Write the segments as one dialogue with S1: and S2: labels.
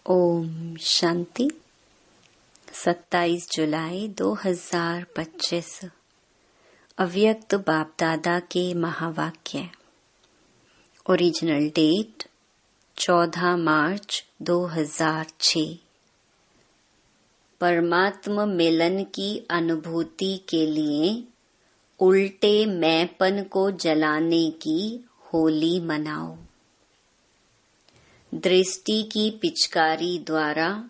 S1: ओम शांति। 27 जुलाई 2025 अव्यक्त बाप दादा के महावाक्य। ओरिजिनल डेट 14 मार्च 2006। परमात्मा मिलन की अनुभूति के लिए उल्टे मैंपन को जलाने की होली मनाओ। दृष्टि की पिचकारी द्वारा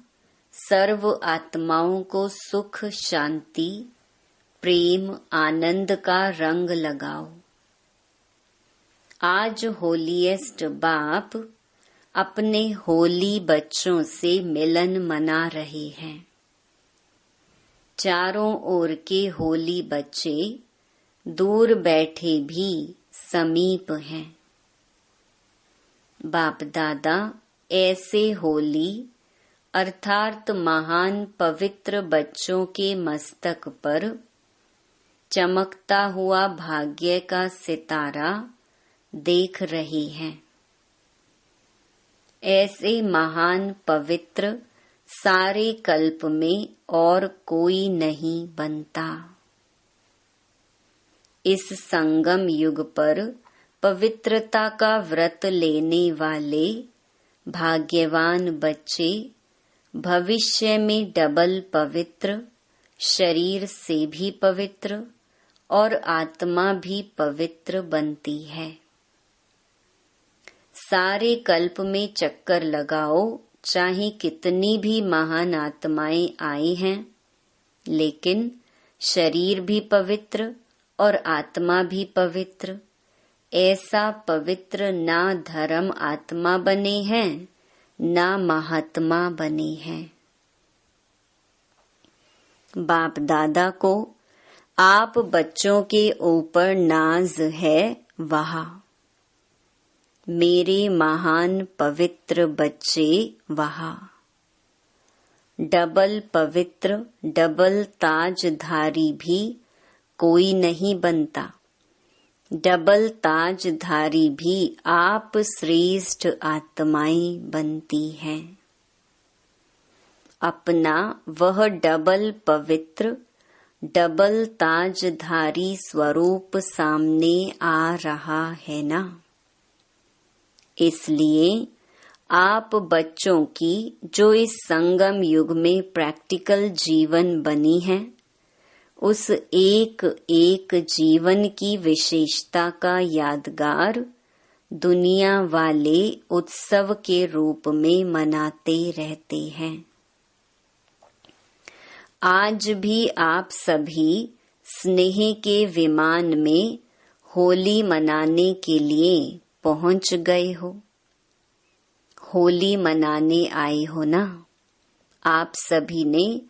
S1: सर्व आत्माओं को सुख, शांति, प्रेम, आनंद का रंग लगाओ। आज होलीएस्ट बाप अपने होली बच्चों से मिलन मना रहे हैं। चारों ओर के होली बच्चे दूर बैठे भी समीप हैं। बाप दादा ऐसे होली अर्थात महान पवित्र बच्चों के मस्तक पर चमकता हुआ भाग्य का सितारा देख रहे हैं। ऐसे महान पवित्र सारे कल्प में और कोई नहीं बनता। इस संगम युग पर पवित्रता का व्रत लेने वाले भाग्यवान बच्चे भविष्य में डबल पवित्र, शरीर से भी पवित्र और आत्मा भी पवित्र बनती है। सारे कल्प में चक्कर लगाओ, चाहे कितनी भी महान आत्माएं आई हैं, लेकिन शरीर भी पवित्र और आत्मा भी पवित्र। ऐसा पवित्र ना धर्म आत्मा बने हैं, ना महात्मा बने हैं। बाप दादा को आप बच्चों के ऊपर नाज है वहाँ। मेरे महान पवित्र बच्चे वहाँ। डबल पवित्र, डबल ताजधारी भी कोई नहीं बनता। डबल ताजधारी भी आप श्रेष्ठ आत्माएं बनती हैं। अपना वह डबल पवित्र, डबल ताजधारी स्वरूप सामने आ रहा है ना। इसलिए आप बच्चों की जो इस संगम युग में प्रैक्टिकल जीवन बनी है, उस एक एक जीवन की विशेषता का यादगार दुनिया वाले उत्सव के रूप में मनाते रहते हैं। आज भी आप सभी स्नेह के विमान में होली मनाने के लिए पहुंच गए हो। होली मनाने आए हो ना। आप सभी ने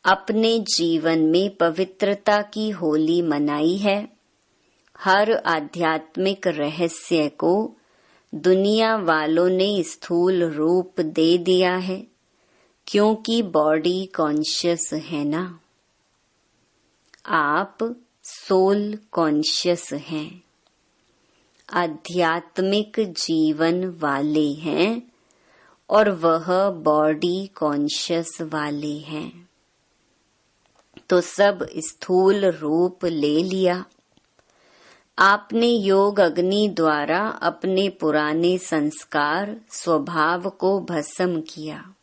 S1: अपने जीवन में पवित्रता की होली मनाई है। हर आध्यात्मिक रहस्य को दुनिया वालों ने स्थूल रूप दे दिया है, क्योंकि बॉडी कॉन्शियस है ना। आप सोल कॉन्शियस हैं, आध्यात्मिक जीवन वाले हैं और वह बॉडी कॉन्शियस वाले हैं। तो सब स्थूल रूप ले लिया। आपने योग अग्नि द्वारा अपने पुराने संस्कार स्वभाव को भस्म किया,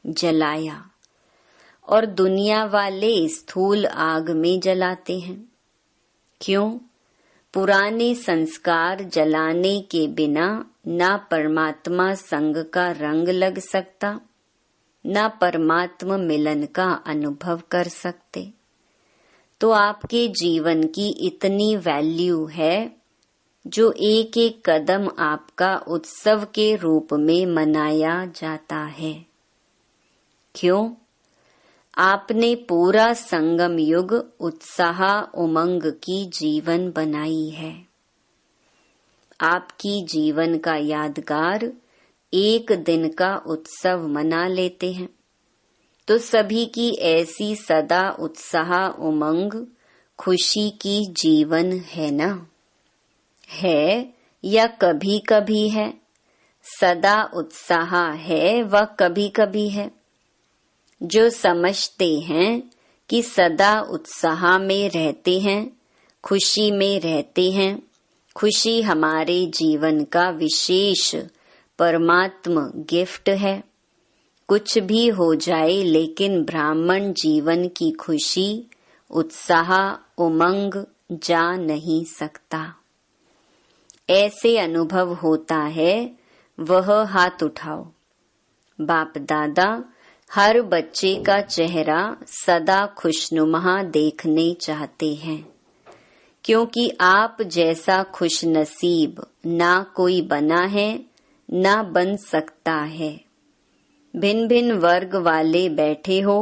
S1: जलाया, और दुनिया वाले स्थूल आग में जलाते हैं। क्यों? पुराने संस्कार जलाने के बिना ना परमात्मा संग का रंग लग सकता, ना परमात्मा मिलन का अनुभव कर सकते। तो आपके जीवन की इतनी वैल्यू है, जो एक एक कदम आपका उत्सव के रूप में मनाया जाता है। क्यों? आपने पूरा संगम युग उत्साह उमंग की जीवन बनाई है। आपकी जीवन का यादगार एक दिन का उत्सव मना लेते हैं। तो सभी की ऐसी सदा उत्साह उमंग खुशी की जीवन है ना। है या कभी कभी है, सदा उत्साह है वह कभी कभी है। जो समझते हैं कि सदा उत्साह में रहते हैं, खुशी में रहते हैं, खुशी हमारे जीवन का विशेष परमात्म गिफ्ट है। कुछ भी हो जाए लेकिन ब्राह्मण जीवन की खुशी, उत्साह, उमंग जा नहीं सकता। ऐसे अनुभव होता है वह हाथ उठाओ। बाप दादा हर बच्चे का चेहरा सदा खुशनुमा देखने चाहते हैं, क्योंकि आप जैसा खुशनसीब ना कोई बना है ना बन सकता है। भिन्न भिन्न वर्ग वाले बैठे हो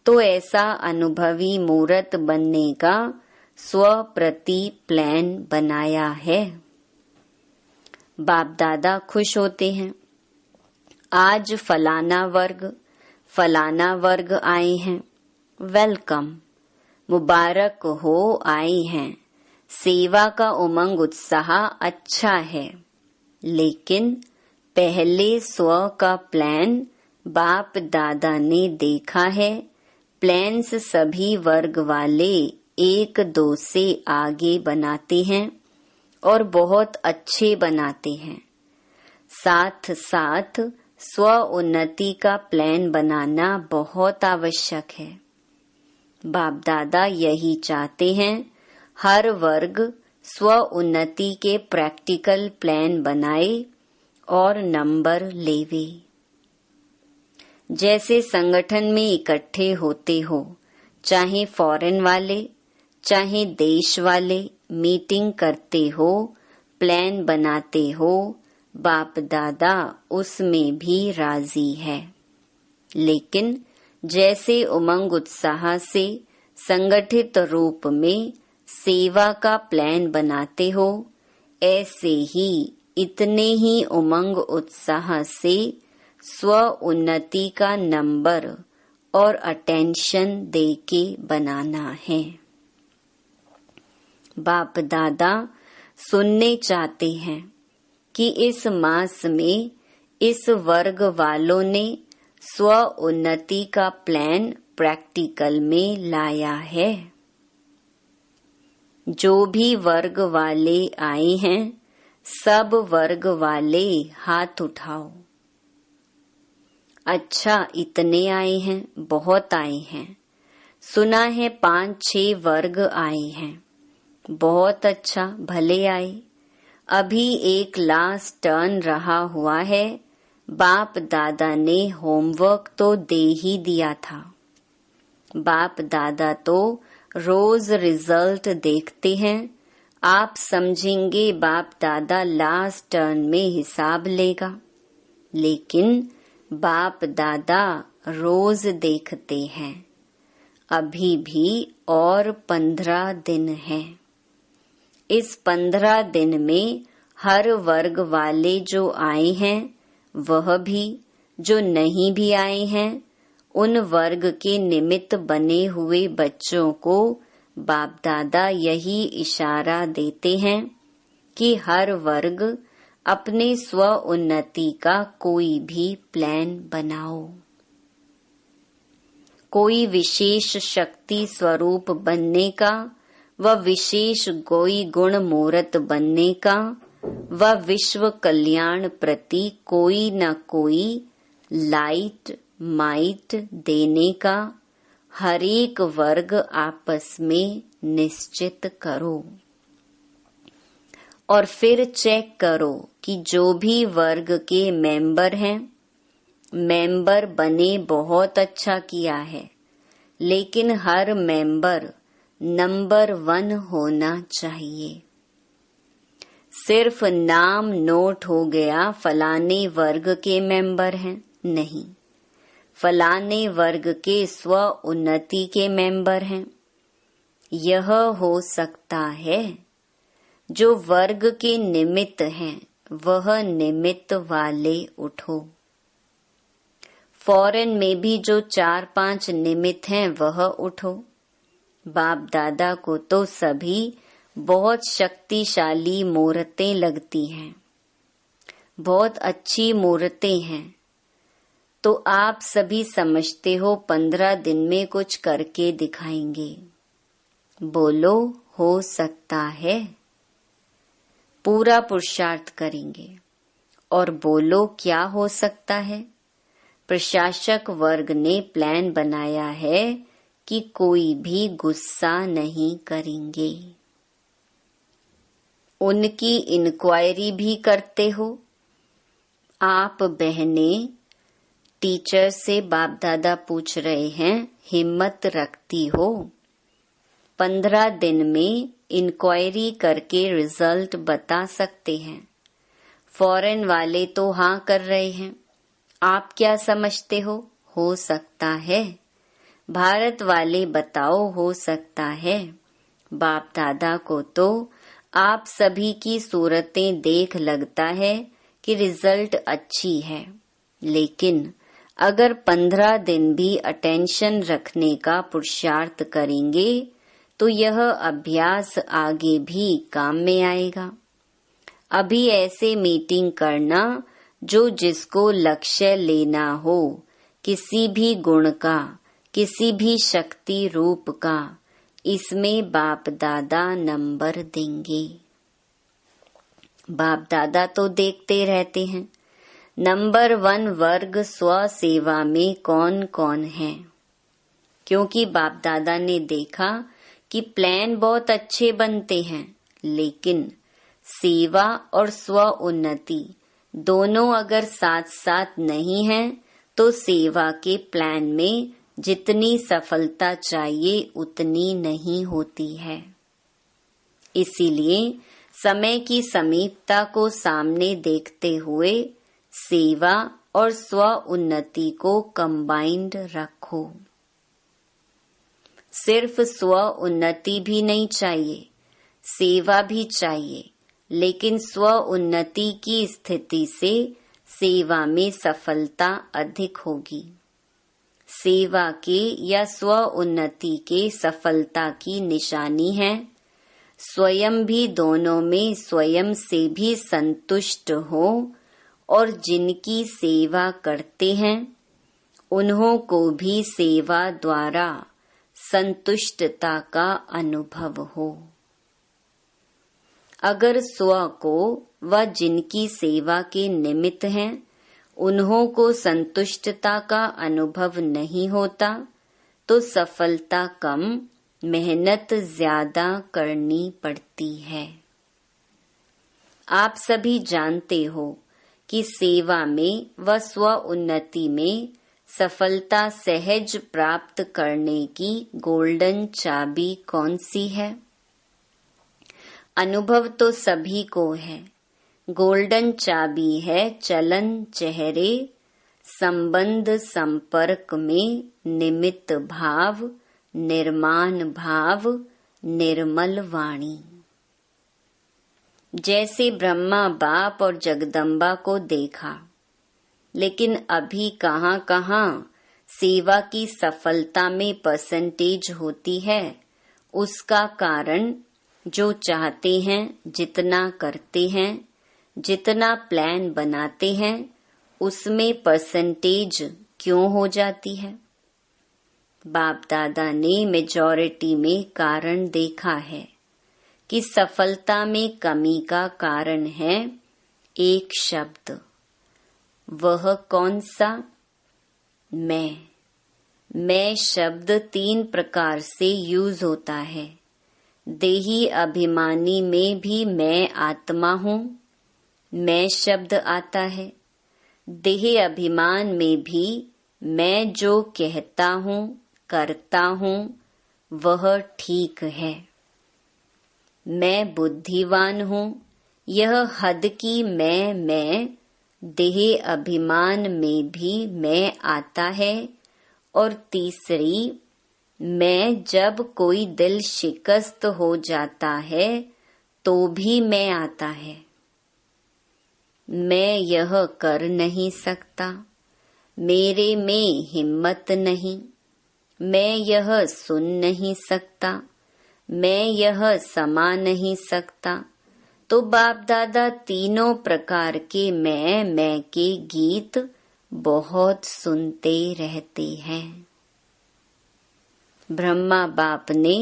S1: तो ऐसा अनुभवी मूर्त बनने का स्वप्रति प्लान बनाया है। बाप दादा खुश होते हैं। आज फलाना वर्ग आए हैं, वेलकम, मुबारक हो आए हैं। सेवा का उमंग उत्साह अच्छा है, लेकिन पहले स्व का प्लान बाप दादा ने देखा है। प्लान्स सभी वर्ग वाले एक दो से आगे बनाते हैं और बहुत अच्छे बनाते हैं। साथ साथ स्व उन्नति का प्लान बनाना बहुत आवश्यक है। बाप दादा यही चाहते हैं, हर वर्ग स्व उन्नति के प्रैक्टिकल प्लान बनाए और नंबर लेवे। जैसे संगठन में इकट्ठे होते हो, चाहे फॉरेन वाले चाहे देश वाले, मीटिंग करते हो, प्लान बनाते हो, बाप दादा उसमें भी राजी है। लेकिन जैसे उमंग उत्साह से संगठित रूप में सेवा का प्लान बनाते हो, ऐसे ही इतने ही उमंग उत्साह से स्व उन्नति का नंबर और अटेंशन देके बनाना है। बाप दादा सुनने चाहते हैं कि इस मास में इस वर्ग वालों ने स्व उन्नति का प्लान प्रैक्टिकल में लाया है। जो भी वर्ग वाले आए हैं, सब वर्ग वाले हाथ उठाओ। अच्छा, इतने आए हैं, बहुत आए हैं। सुना है 5-6 वर्ग आए हैं, बहुत अच्छा, भले आए। अभी एक लास्ट टर्न रहा हुआ है। बाप दादा ने होमवर्क तो दे ही दिया था। बाप दादा तो रोज रिजल्ट देखते हैं। आप समझेंगे बाप दादा लास्ट टर्न में हिसाब लेगा, लेकिन बाप दादा रोज देखते हैं। अभी भी और 15 दिन हैं। इस 15 दिन में हर वर्ग वाले जो आए हैं, वह भी जो नहीं भी आए हैं, उन वर्ग के निमित्त बने हुए बच्चों को बाप दादा यही इशारा देते हैं कि हर वर्ग अपने स्व उन्नति का कोई भी प्लान बनाओ। कोई विशेष शक्ति स्वरूप बनने का, व विशेष कोई गुण मूर्त बनने का, व विश्व कल्याण प्रति कोई न कोई लाइट माइट देने का हरेक वर्ग आपस में निश्चित करो और फिर चेक करो कि जो भी वर्ग के मेंबर हैं, मेंबर बने बहुत अच्छा किया है, लेकिन हर मेंबर नंबर 1 होना चाहिए। सिर्फ नाम नोट हो गया फलाने वर्ग के मेंबर हैं, नहीं, फलाने वर्ग के स्व उन्नति के मेंबर हैं। यह हो सकता है जो वर्ग के निमित्त हैं, वह निमित्त वाले उठो। फॉरेन में भी जो 4-5 निमित्त हैं, वह उठो। बाप दादा को तो सभी बहुत शक्तिशाली मूर्तें लगती हैं। बहुत अच्छी मूर्तें हैं, तो आप सभी समझते हो 15 दिन में कुछ करके दिखाएंगे। बोलो, हो सकता है? पूरा पुरुषार्थ करेंगे। और बोलो, क्या हो सकता है? प्रशासक वर्ग ने प्लान बनाया है कि कोई भी गुस्सा नहीं करेंगे। उनकी इंक्वायरी भी करते हो। आप बहनें टीचर से बाप दादा पूछ रहे हैं, हिम्मत रखती हो? 15 दिन में इंक्वायरी करके रिजल्ट बता सकते हैं। फॉरेन वाले तो हाँ कर रहे हैं। आप क्या समझते हो सकता है? भारत वाले बताओ, हो सकता है? बाप दादा को तो आप सभी की सूरतें देख लगता है कि रिजल्ट अच्छी है, लेकिन अगर 15 दिन भी अटेंशन रखने का पुरुषार्थ करेंगे तो यह अभ्यास आगे भी काम में आएगा। अभी ऐसे मीटिंग करना जो जिसको लक्ष्य लेना हो, किसी भी गुण का, किसी भी शक्ति रूप का, इसमें बाप दादा नंबर देंगे। बाप दादा तो देखते रहते हैं नंबर 1 वर्ग स्व सेवा में कौन कौन है, क्योंकि बाप दादा ने देखा कि प्लान बहुत अच्छे बनते हैं, लेकिन सेवा और स्व उन्नति दोनों अगर साथ साथ नहीं है तो सेवा के प्लान में जितनी सफलता चाहिए उतनी नहीं होती है। इसीलिए समय की समीपता को सामने देखते हुए सेवा और स्व उन्नति को कंबाइंड रखो। सिर्फ स्व उन्नति भी नहीं चाहिए, सेवा भी चाहिए, लेकिन स्व उन्नति की स्थिति से सेवा में सफलता अधिक होगी। सेवा के या स्व उन्नति के सफलता की निशानी है स्वयं भी दोनों में स्वयं से भी संतुष्ट हो और जिनकी सेवा करते हैं उन्हों को भी सेवा द्वारा संतुष्टता का अनुभव हो। अगर स्व को व जिनकी सेवा के निमित्त हैं उन्हों को संतुष्टता का अनुभव नहीं होता तो सफलता कम, मेहनत ज्यादा करनी पड़ती है। आप सभी जानते हो कि सेवा में व स्व उन्नति में सफलता सहज प्राप्त करने की गोल्डन चाबी कौन सी है? अनुभव तो सभी को है। गोल्डन चाबी है चलन चेहरे, संबंध संपर्क में निमित्त भाव, निर्माण भाव, निर्मल वाणी। जैसे ब्रह्मा बाप और जगदम्बा को देखा, लेकिन अभी कहाँ सेवा की सफलता में परसेंटेज होती है। उसका कारण जो चाहते हैं, जितना करते हैं, जितना प्लान बनाते हैं, उसमें परसेंटेज क्यों हो जाती है? बाप दादा ने मेजॉरिटी में कारण देखा है कि सफलता में कमी का कारण है एक शब्द। वह कौन सा? मैं शब्द 3 प्रकार से यूज होता है। देही अभिमानी में भी मैं आत्मा हूँ, मैं शब्द आता है। देह अभिमान में भी मैं जो कहता हूँ, करता हूँ, वह ठीक है। मैं बुद्धिवान हूँ, यह हद की मैं देह अभिमान में भी मैं आता है। और तीसरी, मैं जब कोई दिल शिकस्त हो जाता है तो भी मैं आता है। मैं यह कर नहीं सकता, मेरे में हिम्मत नहीं, मैं यह सुन नहीं सकता, मैं यह समा नहीं सकता, तो बाप दादा तीनों प्रकार के मैं के गीत बहुत सुनते रहते हैं। ब्रह्मा बाप ने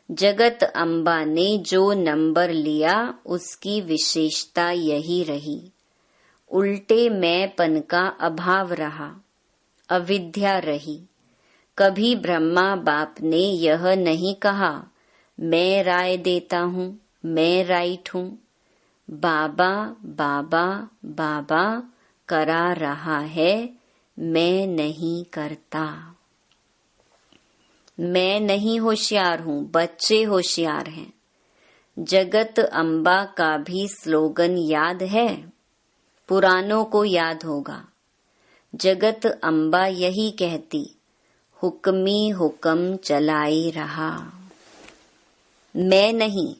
S1: जगत अम्बा ने जो नंबर लिया उसकी विशेषता यही रही। उल्टे मैंपन का अभाव रहा, अविद्या रही। कभी ब्रह्मा बाप ने यह नहीं कहा मैं राय देता हूँ, मैं राइट हूँ। बाबा बाबा बाबा करा रहा है, मैं नहीं करता। मैं नहीं होशियार हूँ, बच्चे होशियार हैं। जगत अम्बा का भी स्लोगन याद है, पुरानों को याद होगा। जगत अम्बा यही कहती, हुक्मी हुक्म चलाई रहा। मैं नहीं,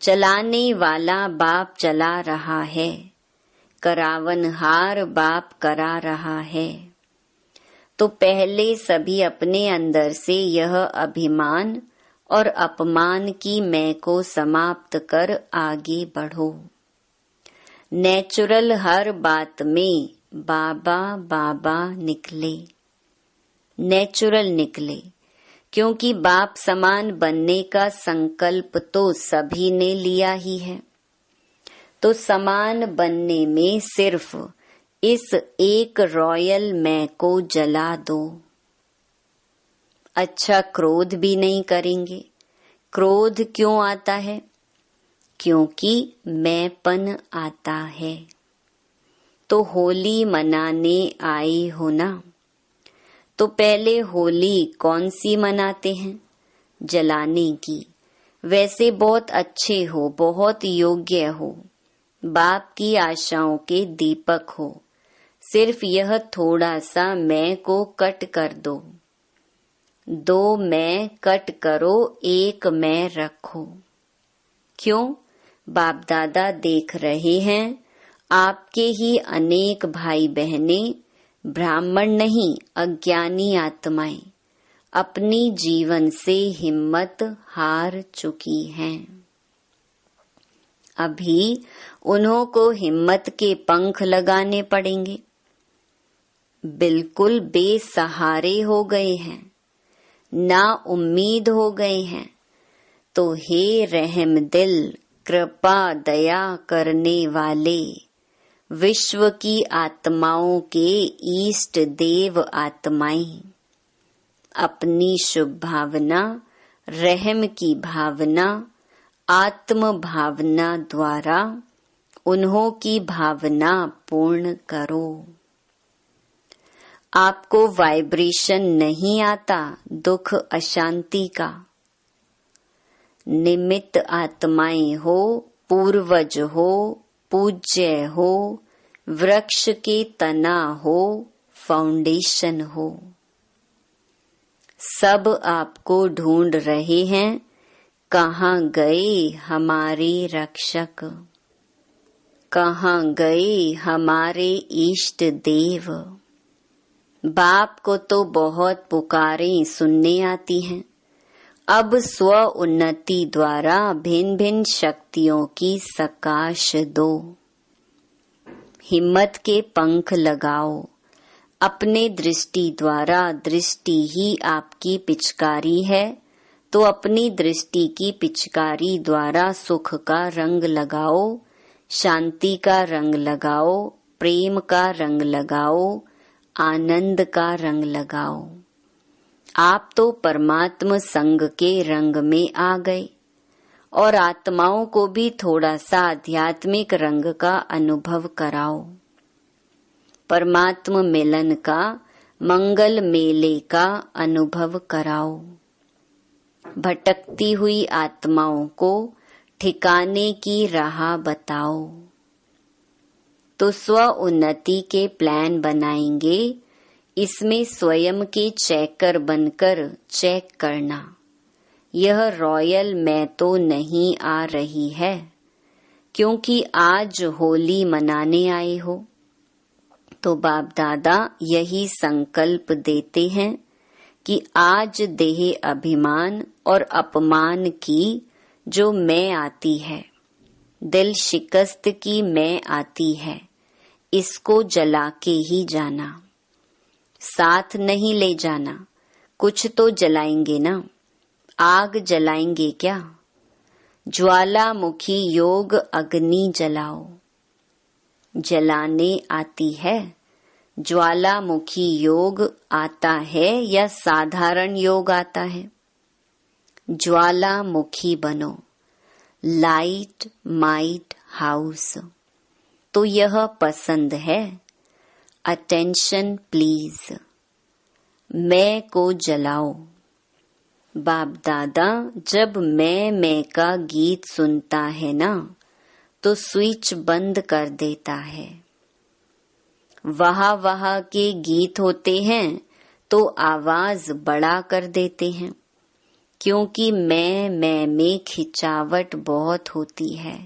S1: चलाने वाला बाप चला रहा है, करावनहार बाप करा रहा है। तो पहले सभी अपने अंदर से यह अभिमान और अपमान की मैं को समाप्त कर आगे बढ़ो। नेचुरल हर बात में बाबा बाबा निकले, नेचुरल निकले, क्योंकि बाप समान बनने का संकल्प तो सभी ने लिया ही है। तो समान बनने में सिर्फ इस एक रॉयल मैं को जला दो। अच्छा, क्रोध भी नहीं करेंगे। क्रोध क्यों आता है? क्योंकि मैंपन आता है। तो होली मनाने आए हो ना, तो पहले होली कौन सी मनाते हैं? जलाने की। वैसे बहुत अच्छे हो, बहुत योग्य हो, बाप की आशाओं के दीपक हो। सिर्फ यह थोड़ा सा मैं को कट कर दो। दो मैं कट करो, एक मैं रखो। क्यों? बाप दादा देख रहे हैं आपके ही अनेक भाई बहनें, ब्राह्मण नहीं अज्ञानी आत्माएं, अपनी जीवन से हिम्मत हार चुकी हैं। अभी उन्हों को हिम्मत के पंख लगाने पड़ेंगे। बिल्कुल बेसहारे हो गए हैं, ना उम्मीद हो गए हैं। तो हे रहम दिल, कृपा दया करने वाले, विश्व की आत्माओं के ईष्ट देव आत्माएं, अपनी शुभ भावना, रहम की भावना, आत्म भावना द्वारा उन्हों की भावना पूर्ण करो। आपको वाइब्रेशन नहीं आता दुख अशांति का। निमित्त आत्माएं हो, पूर्वज हो, पूज्य हो, वृक्ष के तना हो, फाउंडेशन हो, सब आपको ढूंढ रहे हैं। कहाँ गए हमारे रक्षक? कहाँ गए हमारे इष्ट देव? बाप को तो बहुत पुकारें सुनने आती हैं। अब स्व उन्नति द्वारा भिन्न भिन्न शक्तियों की सकाश दो। हिम्मत के पंख लगाओ। अपने दृष्टि द्वारा, दृष्टि ही आपकी पिचकारी है, तो अपनी दृष्टि की पिचकारी द्वारा सुख का रंग लगाओ, शांति का रंग लगाओ, प्रेम का रंग लगाओ, आनंद का रंग लगाओ। आप तो परमात्म संग के रंग में आ गए और आत्माओं को भी थोड़ा सा आध्यात्मिक रंग का अनुभव कराओ। परमात्म मिलन का, मंगल मेले का अनुभव कराओ। भटकती हुई आत्माओं को ठिकाने की राह बताओ। तो स्व उन्नति के प्लान बनाएंगे। इसमें स्वयं के चेकर बनकर चेक करना, यह रॉयल मैं तो नहीं आ रही है, क्योंकि आज होली मनाने आए हो। तो बाप दादा यही संकल्प देते हैं कि आज देह अभिमान और अपमान की जो मैं आती है, दिल शिकस्त की मैं आती है, इसको जला के ही जाना। साथ नहीं ले जाना, कुछ तो जलाएंगे ना, आग जलाएंगे क्या? ज्वालामुखी योग अग्नि जलाओ। जलाने आती है, ज्वालामुखी योग आता है या साधारण योग आता है? ज्वालामुखी बनो, लाइट माइट हाउस। तो यह पसंद है, अटेंशन प्लीज। मैं को जलाओ। बाप दादा जब मैं का गीत सुनता है ना, तो स्विच बंद कर देता है। वहा के गीत होते हैं तो आवाज बड़ा कर देते हैं, क्योंकि मैं में खिंचावट बहुत होती है।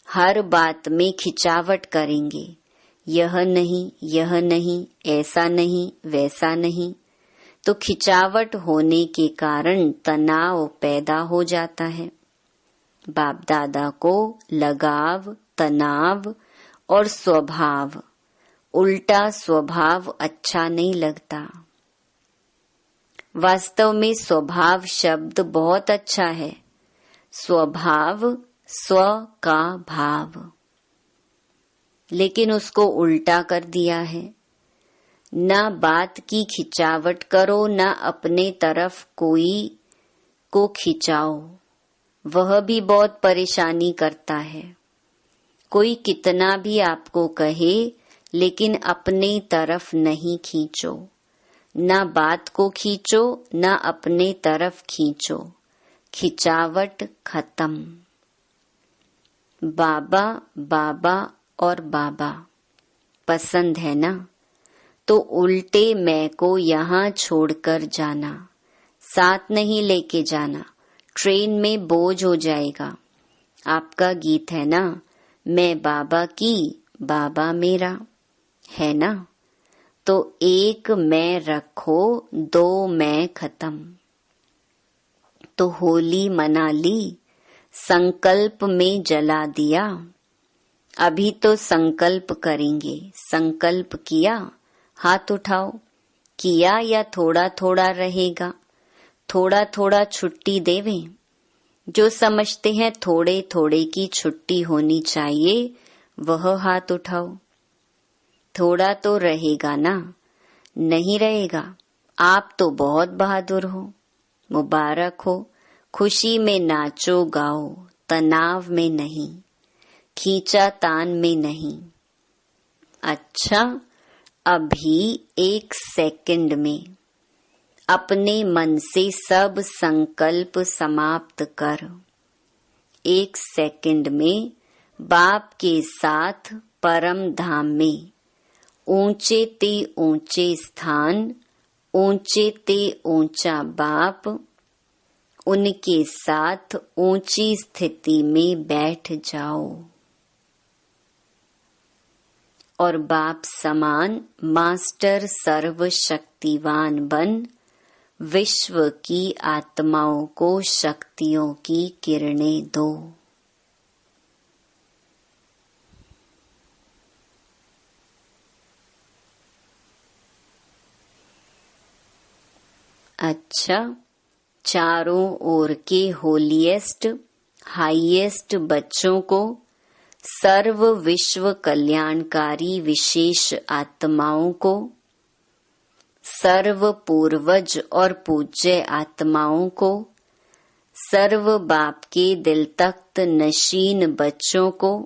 S1: हर बात में खिंचावट करेंगे, यह नहीं, ऐसा नहीं, वैसा नहीं, तो खिंचावट होने के कारण तनाव पैदा हो जाता है। बाप दादा को लगाव, तनाव और स्वभाव, उल्टा स्वभाव अच्छा नहीं लगता। वास्तव में स्वभाव शब्द बहुत अच्छा है। स्वभाव स्व का भाव, लेकिन उसको उल्टा कर दिया है। ना बात की खिंचावट करो, ना अपने तरफ कोई को खिंचाओ, वह भी बहुत परेशानी करता है। कोई कितना भी आपको कहे, लेकिन अपने तरफ नहीं खींचो। ना बात को खींचो, ना अपने तरफ खींचो, खिंचावट खत्म। बाबा बाबा और बाबा पसंद है ना, तो उल्टे मैं को यहाँ छोड़कर जाना, साथ नहीं लेके जाना, ट्रेन में बोझ हो जाएगा। आपका गीत है ना, मैं बाबा की, बाबा मेरा, है ना? तो एक मैं रखो, दो मैं खत्म। तो होली मना ली, संकल्प में जला दिया। अभी तो संकल्प करेंगे। संकल्प किया, हाथ उठाओ। किया या थोड़ा थोड़ा रहेगा? थोड़ा थोड़ा छुट्टी देवें। जो समझते हैं थोड़े थोड़े की छुट्टी होनी चाहिए, वह हाथ उठाओ। थोड़ा तो रहेगा ना? नहीं रहेगा। आप तो बहुत बहादुर हो, मुबारक हो। खुशी में नाचो गाओ, तनाव में नहीं, खींचा तान में नहीं। अच्छा, अभी 1 सेकंड में अपने मन से सब संकल्प समाप्त कर। 1 सेकंड में बाप के साथ परम धाम में, ऊंचे ते ऊंचे स्थान, ऊंचे ते ऊंचा बाप, उनके साथ ऊंची स्थिति में बैठ जाओ और बाप समान मास्टर सर्वशक्तिवान बन विश्व की आत्माओं को शक्तियों की किरणें दो। अच्छा, चारों ओर के होलीएस्ट, हाईएस्ट बच्चों को, सर्व विश्व कल्याणकारी विशेष आत्माओं को, सर्व पूर्वज और पूज्य आत्माओं को, सर्व बाप के दिल तख्त नशीन बच्चों को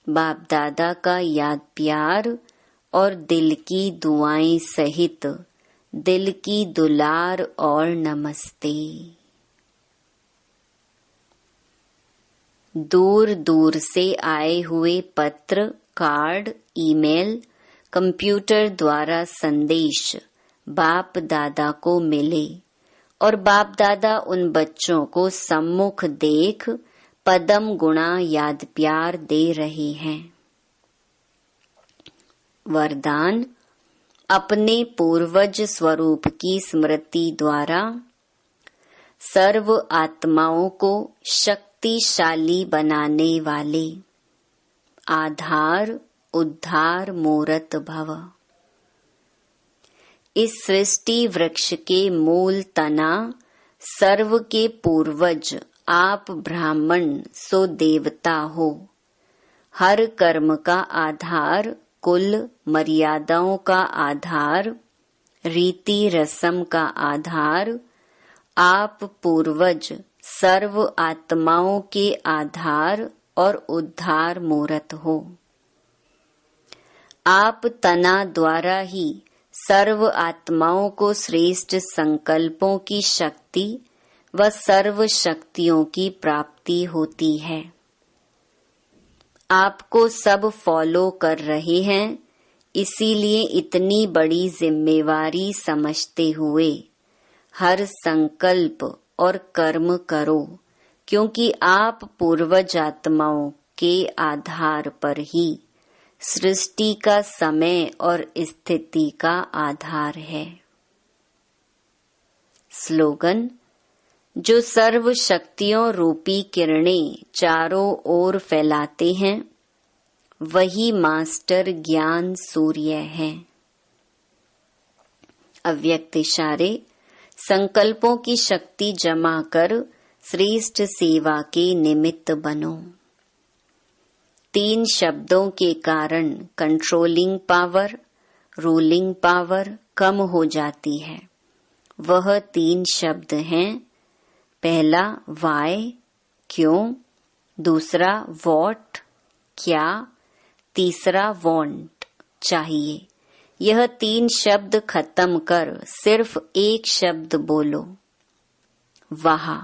S1: बाप दादा का याद प्यार और दिल की दुआएं सहित दिल की दुलार और नमस्ते। दूर दूर से आए हुए पत्र, कार्ड, ईमेल, कंप्यूटर द्वारा संदेश बाप दादा को मिले और बाप दादा उन बच्चों को सम्मुख देख पदम गुणा याद प्यार दे रहे हैं। वरदान, अपने पूर्वज स्वरूप की स्मृति द्वारा सर्व आत्माओं को शक्ति शक्तिशाली बनाने वाले आधार उद्धार मूरत भव। इस सृष्टि वृक्ष के मूल तना सर्व के पूर्वज आप ब्राह्मण सो देवता हो। हर कर्म का आधार, कुल मर्यादाओं का आधार, रीति रस्म का आधार आप पूर्वज सर्व आत्माओं के आधार और उद्धार मूरत हो। आप तना द्वारा ही सर्व आत्माओं को श्रेष्ठ संकल्पों की शक्ति व सर्व शक्तियों की प्राप्ति होती है। आपको सब फॉलो कर रहे हैं, इसीलिए इतनी बड़ी जिम्मेवारी समझते हुए हर संकल्प और कर्म करो, क्योंकि आप पूर्वज आत्माओं के आधार पर ही सृष्टि का समय और स्थिति का आधार है। स्लोगन: जो सर्व शक्तियों रूपी किरणें चारों ओर फैलाते हैं, वही मास्टर ज्ञान सूर्य है। अव्यक्त इशारे: संकल्पों की शक्ति जमा कर श्रेष्ठ सेवा के निमित्त बनो। 3 शब्दों के कारण कंट्रोलिंग पावर, रूलिंग पावर कम हो जाती है। वह 3 शब्द हैं, पहला वाई क्यों, दूसरा व्हाट क्या, तीसरा वांट चाहिए। यह 3 शब्द खत्म कर सिर्फ एक शब्द बोलो, वाह,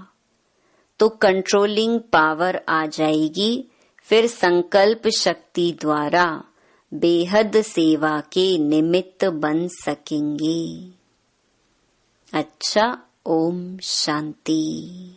S1: तो कंट्रोलिंग पावर आ जाएगी। फिर संकल्प शक्ति द्वारा बेहद सेवा के निमित्त बन सकेंगे। अच्छा, ओम शांति।